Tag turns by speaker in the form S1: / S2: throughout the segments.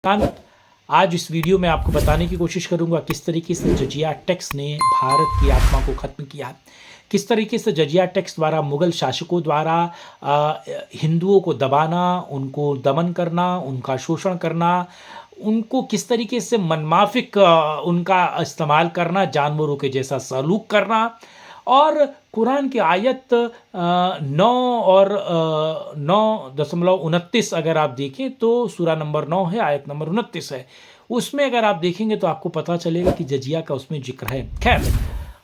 S1: आज इस वीडियो में आपको बताने की कोशिश करूंगा किस तरीके से जजिया टैक्स ने भारत की आत्मा को खत्म किया, किस तरीके से जजिया टैक्स द्वारा मुगल शासकों द्वारा हिंदुओं को दबाना, उनको दमन करना, उनका शोषण करना, उनको किस तरीके से मनमाफिक उनका इस्तेमाल करना, जानवरों के जैसा सलूक करना। और कुरान की आयत 9 और 9.29 अगर आप देखें तो सूरा नंबर 9 है, आयत नंबर 29 है। उसमें अगर आप देखेंगे तो आपको पता चलेगा कि जजिया का उसमें जिक्र है। खैर,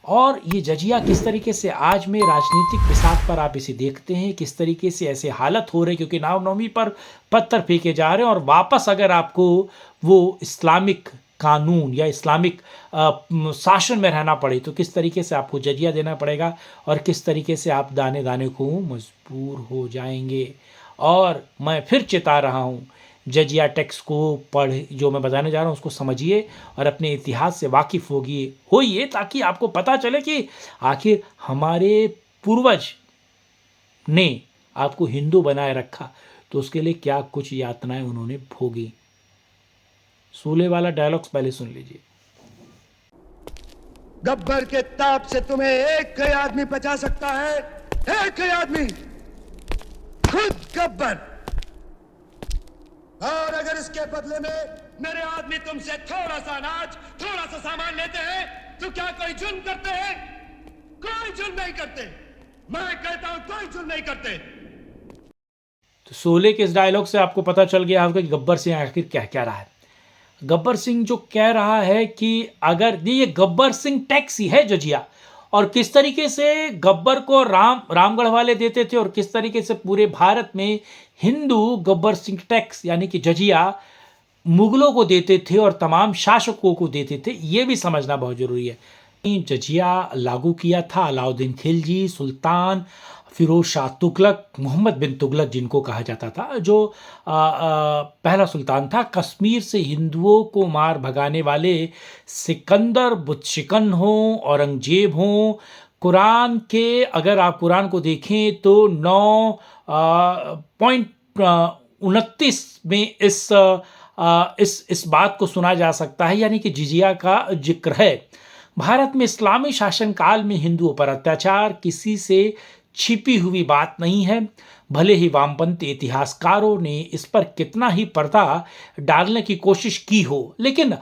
S1: और ये जजिया किस तरीके से आज में राजनीतिक बिसात पर आप इसे देखते हैं, किस तरीके से ऐसे हालत हो रहे क्योंकि रामनवमी पर पत्थर फेंके जा रहे हैं। और वापस अगर आपको वो इस्लामिक कानून या इस्लामिक शासन में रहना पड़े तो किस तरीके से आपको जजिया देना पड़ेगा और किस तरीके से आप दाने दाने को मजबूर हो जाएंगे। और मैं फिर चेता रहा हूँ, जजिया टैक्स को जो मैं बताने जा रहा हूँ उसको समझिए और अपने इतिहास से वाकिफ़ होइए ताकि आपको पता चले कि आखिर हमारे पूर्वज ने आपको हिंदू बनाए रखा तो उसके लिए क्या कुछ यातनाएं उन्होंने भोगी। सूले वाला डायलॉग्स पहले सुन लीजिए।
S2: गब्बर के ताप से तुम्हें एक ही आदमी बचा सकता है, एक ही आदमी, खुद गब्बर। और अगर इसके बदले में मेरे आदमी तुमसे थोड़ा सा अनाज, थोड़ा सा सामान लेते हैं तो क्या कोई जुल्म करते हैं? कोई जुल्म नहीं करते। मैं कहता हूं कोई जुल्म नहीं करते।
S1: तो शोले के इस डायलॉग से आपको पता चल गया होगा कि गब्बर सिंह आखिर क्या कह रहा है। गब्बर सिंह जो कह रहा है कि अगर ये गब्बर सिंह टैक्स ही है जजिया, और किस तरीके से गब्बर को रामगढ़ वाले देते थे और किस तरीके से पूरे भारत में हिंदू गब्बर सिंह टैक्स यानी कि जजिया मुगलों को देते थे और तमाम शासकों को देते थे, ये भी समझना बहुत जरूरी है। जजिया लागू किया था अलाउद्दीन खिलजी, सुल्तान फिरोज शाह तुगलक, मोहम्मद बिन तुगलक जिनको कहा जाता था, जो पहला सुल्तान था। कश्मीर से हिंदुओं को मार भगाने वाले सिकंदर बुतशिकन हो, औरंगजेब हो। कुरान के अगर आप कुरान को देखें तो 9.29 में इस बात को सुना जा सकता है, यानी कि जिजिया का जिक्र है। भारत में इस्लामी शासन काल में हिंदुओं पर अत्याचार किसी से छिपी हुई बात नहीं है। भले ही वामपंथी इतिहासकारों ने इस पर कितना ही पर्दा डालने की कोशिश की हो, लेकिन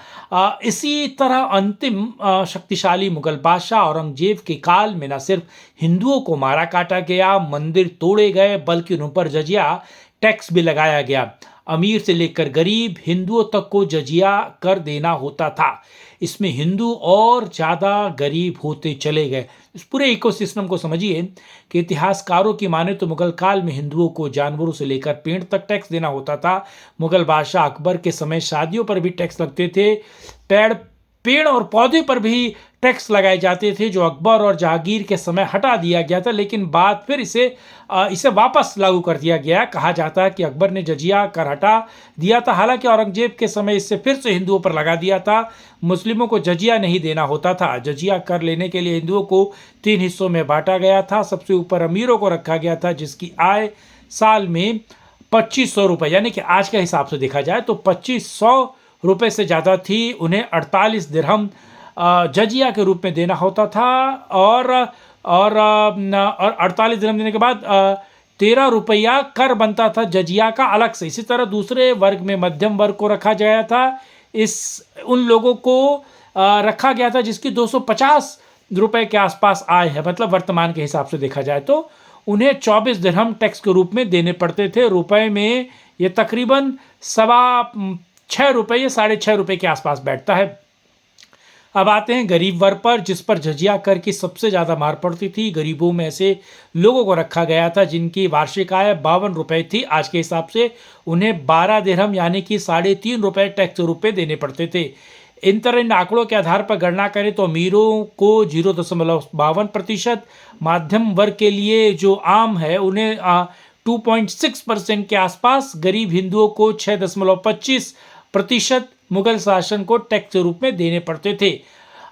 S1: इसी तरह अंतिम शक्तिशाली मुगल बादशाह औरंगजेब के काल में न सिर्फ हिंदुओं को मारा काटा गया, मंदिर तोड़े गए, बल्कि उन पर जजिया टैक्स भी लगाया गया। अमीर से लेकर गरीब हिंदुओं तक को जजिया कर देना होता था। इसमें हिंदू और ज़्यादा गरीब होते चले गए। इस पूरे इकोसिस्टम को समझिए कि इतिहासकारों की माने तो मुगल काल में हिंदुओं को जानवरों से लेकर पेड़ तक टैक्स देना होता था। मुगल बादशाह अकबर के समय शादियों पर भी टैक्स लगते थे। पेड़ और पौधे पर भी टैक्स लगाए जाते थे, जो अकबर और जहांगीर के समय हटा दिया गया था, लेकिन बाद फिर इसे वापस लागू कर दिया गया। कहा जाता है कि अकबर ने जजिया कर हटा दिया था, हालांकि औरंगजेब के समय इससे फिर से हिंदुओं पर लगा दिया था। मुस्लिमों को जजिया नहीं देना होता था। जजिया कर लेने के लिए हिंदुओं को 3 हिस्सों में बांटा गया था। सबसे ऊपर अमीरों को रखा गया था, जिसकी आय साल में 2500 रुपये, यानी कि आज के हिसाब से देखा जाए तो 2500 रुपये से ज़्यादा थी। उन्हें 48 दिरहम जजिया के रूप में देना होता था और 48 दिरहम देने के बाद 13 रुपया कर बनता था जजिया का अलग से। इसी तरह दूसरे वर्ग में मध्यम वर्ग को रखा गया था। उन लोगों को रखा गया था जिसकी 250 रुपये के आसपास आय है, मतलब वर्तमान के हिसाब से देखा जाए तो उन्हें 24 दिरहम टैक्स के रूप में देने पड़ते थे। रुपए में ये तकरीबन 6.25 रुपये या 6.5 रुपये के आसपास बैठता है। अब आते हैं गरीब वर्ग पर, जिस पर जजिया कर की सबसे ज़्यादा मार पड़ती थी। गरीबों में ऐसे लोगों को रखा गया था जिनकी वार्षिक आय 52 रुपये थी। आज के हिसाब से उन्हें 12 दिरहम यानी कि 3.5 रुपये टैक्स रूप में देने पड़ते थे। इन आंकड़ों के आधार पर गणना करें तो अमीरों को 0.52%, मध्यम वर्ग के लिए जो आम है उन्हें 2.6% के आसपास, गरीब हिंदुओं को 6.25% मुगल शासन को टैक्स के रूप में देने पड़ते थे।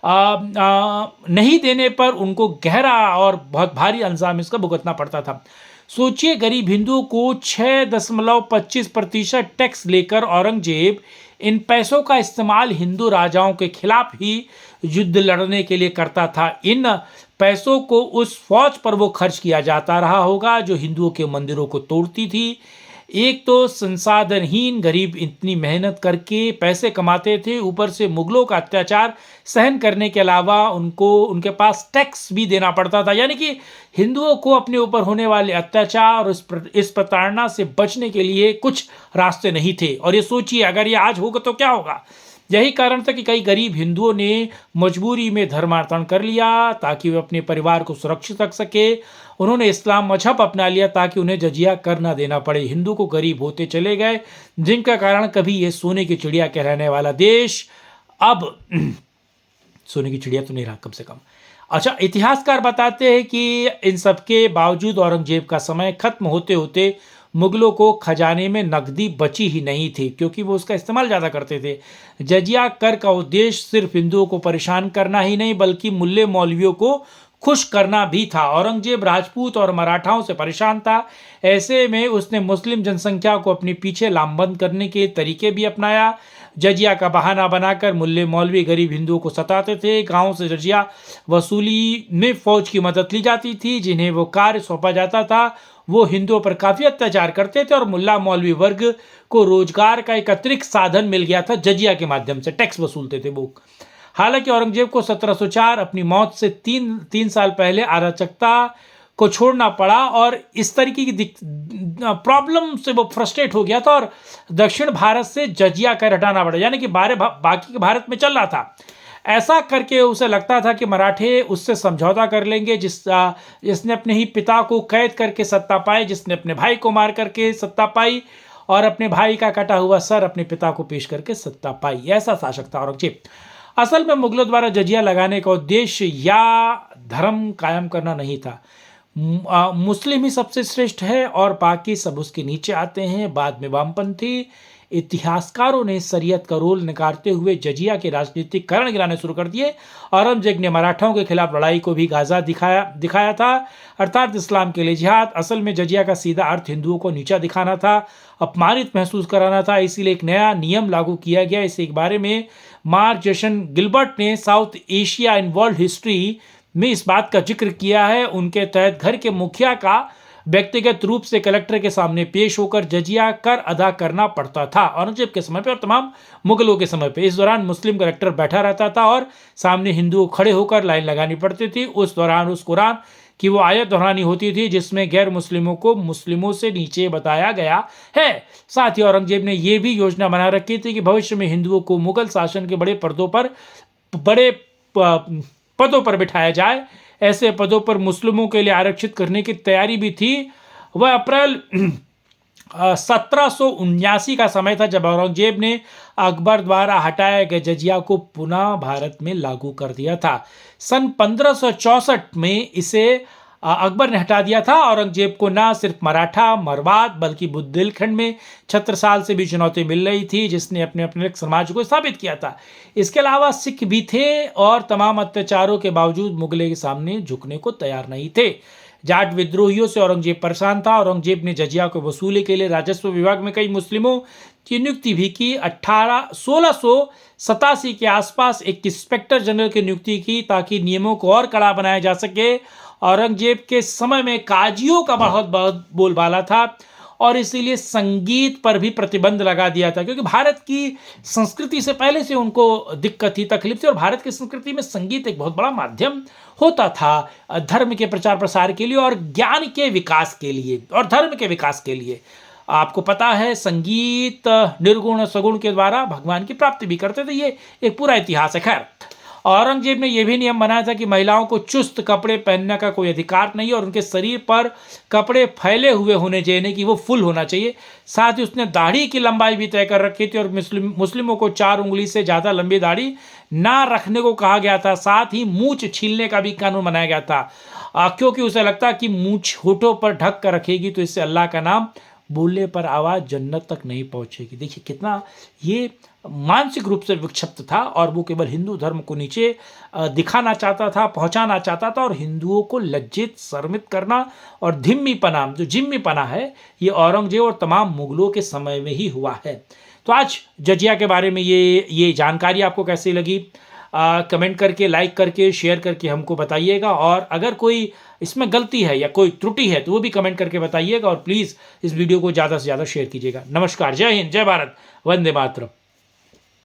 S1: नहीं देने पर उनको गहरा और बहुत भारी अंजाम इसका भुगतना पड़ता था। सोचिए, गरीब हिंदुओं को 6.25% टैक्स लेकर औरंगजेब इन पैसों का इस्तेमाल हिंदू राजाओं के खिलाफ ही युद्ध लड़ने के लिए करता था। इन पैसों को उस फौज पर वो खर्च किया जाता रहा होगा जो हिंदुओं के मंदिरों को तोड़ती थी। एक तो संसाधनहीन गरीब इतनी मेहनत करके पैसे कमाते थे, ऊपर से मुगलों का अत्याचार सहन करने के अलावा उनके पास टैक्स भी देना पड़ता था। यानी कि हिंदुओं को अपने ऊपर होने वाले अत्याचार और इस प्रताड़ना से बचने के लिए कुछ रास्ते नहीं थे। और ये सोचिए, अगर ये आज होगा तो क्या होगा। यही कारण था कि कई गरीब हिंदुओं ने मजबूरी में धर्मांतरण कर लिया ताकि वे अपने परिवार को सुरक्षित रख सके। उन्होंने इस्लाम मजहब अपना लिया ताकि उन्हें जजिया कर ना देना पड़े। हिंदू को गरीब होते चले गए, जिनका कारण कभी ये सोने की चिड़िया कहलाने वाला देश अब सोने की चिड़िया तो नहीं रहा कम से कम। अच्छा, इतिहासकार बताते हैं कि इन सबके बावजूद औरंगजेब का समय खत्म होते होते मुगलों को खजाने में नकदी बची ही नहीं थी, क्योंकि वो उसका इस्तेमाल ज़्यादा करते थे। जजिया कर का उद्देश्य सिर्फ हिंदुओं को परेशान करना ही नहीं बल्कि मुल्ले मौलवियों को खुश करना भी था। औरंगजेब राजपूत और मराठाओं से परेशान था। ऐसे में उसने मुस्लिम जनसंख्या को अपने पीछे लामबंद करने के तरीके भी अपनाया। जजिया का बहाना बनाकर मुल्ले मौलवी गरीब हिंदुओं को सताते थे। गांव से जजिया वसूली में फौज की मदद ली जाती थी। जिन्हें वो कार्य सौंपा जाता था वो हिंदुओं पर काफ़ी अत्याचार करते थे और मुल्ला मौलवी वर्ग को रोजगार का एक अतिरिक्त साधन मिल गया था। जजिया के माध्यम से टैक्स वसूलते थे वो। हालांकि औरंगजेब को 1704 अपनी मौत से तीन साल पहले अराजकता को छोड़ना पड़ा और इस तरीके की प्रॉब्लम से वो फ्रस्ट्रेट हो गया था और दक्षिण भारत से जजिया कर हटाना पड़ा। यानी कि बाकी के भारत में चल रहा था। ऐसा करके उसे लगता था कि मराठे उससे समझौता कर लेंगे, जिसने अपने ही पिता को कैद करके सत्ता पाई, जिसने अपने भाई को मार करके सत्ता पाई और अपने भाई का कटा हुआ सर अपने पिता को पेश करके सत्ता पाई। ऐसा शासक था औरंगजेब। असल में मुगलों द्वारा जजिया लगाने का उद्देश्य या धर्म कायम करना नहीं था। मुस्लिम ही सबसे श्रेष्ठ है और बाकी सब उसके नीचे आते हैं। बाद में वामपंथी इतिहासकारों ने शरीयत का रोल निकालते हुए जजिया के राजनीतिक कारण गिराने शुरू कर दिए। औरंगजेब ने मराठाओं के खिलाफ लड़ाई को भी गाजा दिखाया था, अर्थात इस्लाम के लिए जिहाद। असल में जजिया का सीधा अर्थ हिंदुओं को नीचा दिखाना था, अपमानित महसूस कराना था। इसीलिए एक नया नियम लागू किया गया। इस बारे में मार्क जेसन गिलबर्ट ने south Asia in world history में इस बात का जिक्र किया है। उनके तहत घर के मुखिया का व्यक्तिगत रूप से कलेक्टर के सामने पेश होकर जजिया कर अदा करना पड़ता था। औरंगजेब के समय पे और तमाम मुगलों के समय पे इस दौरान मुस्लिम कलेक्टर बैठा रहता था और सामने हिंदू खड़े होकर लाइन लगानी पड़ती थी। उस दौरान उस कुरान की वो आयत दोहरानी होती थी जिसमें गैर मुस्लिमों को मुस्लिमों से नीचे बताया गया है। साथ ही औरंगजेब ने यह भी योजना बना रखी थी कि भविष्य में हिंदुओं को मुगल शासन के बड़े पदों पर बिठाया जाए। ऐसे पदों पर मुस्लिमों के लिए आरक्षित करने की तैयारी भी थी। वह अप्रैल 1779 का समय था जब औरंगजेब ने अकबर द्वारा हटाए गए जजिया को पुनः भारत में लागू कर दिया था। सन 1564 में इसे अकबर ने हटा दिया था। औरंगजेब को न सिर्फ मराठा मरवाद बल्कि बुंदेलखंड में छत्रसाल से भी चुनौती मिल रही थी, जिसने अपने समाज को स्थापित किया था। इसके अलावा सिख भी थे और तमाम अत्याचारों के बावजूद मुगलों के सामने झुकने को तैयार नहीं थे। जाट विद्रोहियों से औरंगजेब परेशान था। औरंगजेब ने जजिया को वसूली के लिए राजस्व विभाग में कई मुस्लिमों की नियुक्ति भी की। 1687 के आसपास एक इंस्पेक्टर जनरल की नियुक्ति की ताकि नियमों को और कड़ा बनाया जा सके। औरंगजेब के समय में काजियों का बहुत बोलबाला था और इसीलिए संगीत पर भी प्रतिबंध लगा दिया था, क्योंकि भारत की संस्कृति से पहले से उनको दिक्कत थी, तकलीफ थी। और भारत की संस्कृति में संगीत एक बहुत बड़ा माध्यम होता था धर्म के प्रचार प्रसार के लिए और ज्ञान के विकास के लिए और धर्म के विकास के लिए। आपको पता है संगीत निर्गुण सगुण के द्वारा भगवान की प्राप्ति भी करते थे। ये एक पूरा इतिहास है। खैर, औरंगजेब ने यह भी नियम बनाया था कि महिलाओं को चुस्त कपड़े पहनने का कोई अधिकार नहीं और उनके शरीर पर कपड़े फैले हुए होने चाहिए कि वो फुल होना चाहिए। साथ ही उसने दाढ़ी की लंबाई भी तय कर रखी थी और मुस्लिमों को 4 उंगली से ज़्यादा लंबी दाढ़ी ना रखने को कहा गया था। साथ ही मूंछ छीलने का भी कानून बनाया गया था, क्योंकि उसे लगता कि मूंछ होठों पर ढक कर रखेगी तो इससे अल्लाह का नाम बोलने पर आवाज़ जन्नत तक नहीं पहुंचेगी। देखिए कितना ये मानसिक रूप से विक्षिप्त था और वो केवल हिंदू धर्म को नीचे दिखाना चाहता था, पहुंचाना चाहता था और हिंदुओं को लज्जित, शर्मित करना और जिम्मीपना है, ये औरंगजेब और तमाम मुगलों के समय में ही हुआ है। तो आज जजिया के बारे में ये जानकारी आपको कैसी लगी? कमेंट करके, लाइक करके, शेयर करके हमको बताइएगा और अगर कोई इसमें गलती है या कोई त्रुटि है तो वो भी कमेंट करके बताइएगा और प्लीज़ इस वीडियो को ज़्यादा से ज़्यादा शेयर कीजिएगा। नमस्कार, जय हिंद, जय भारत, वंदे मातरम।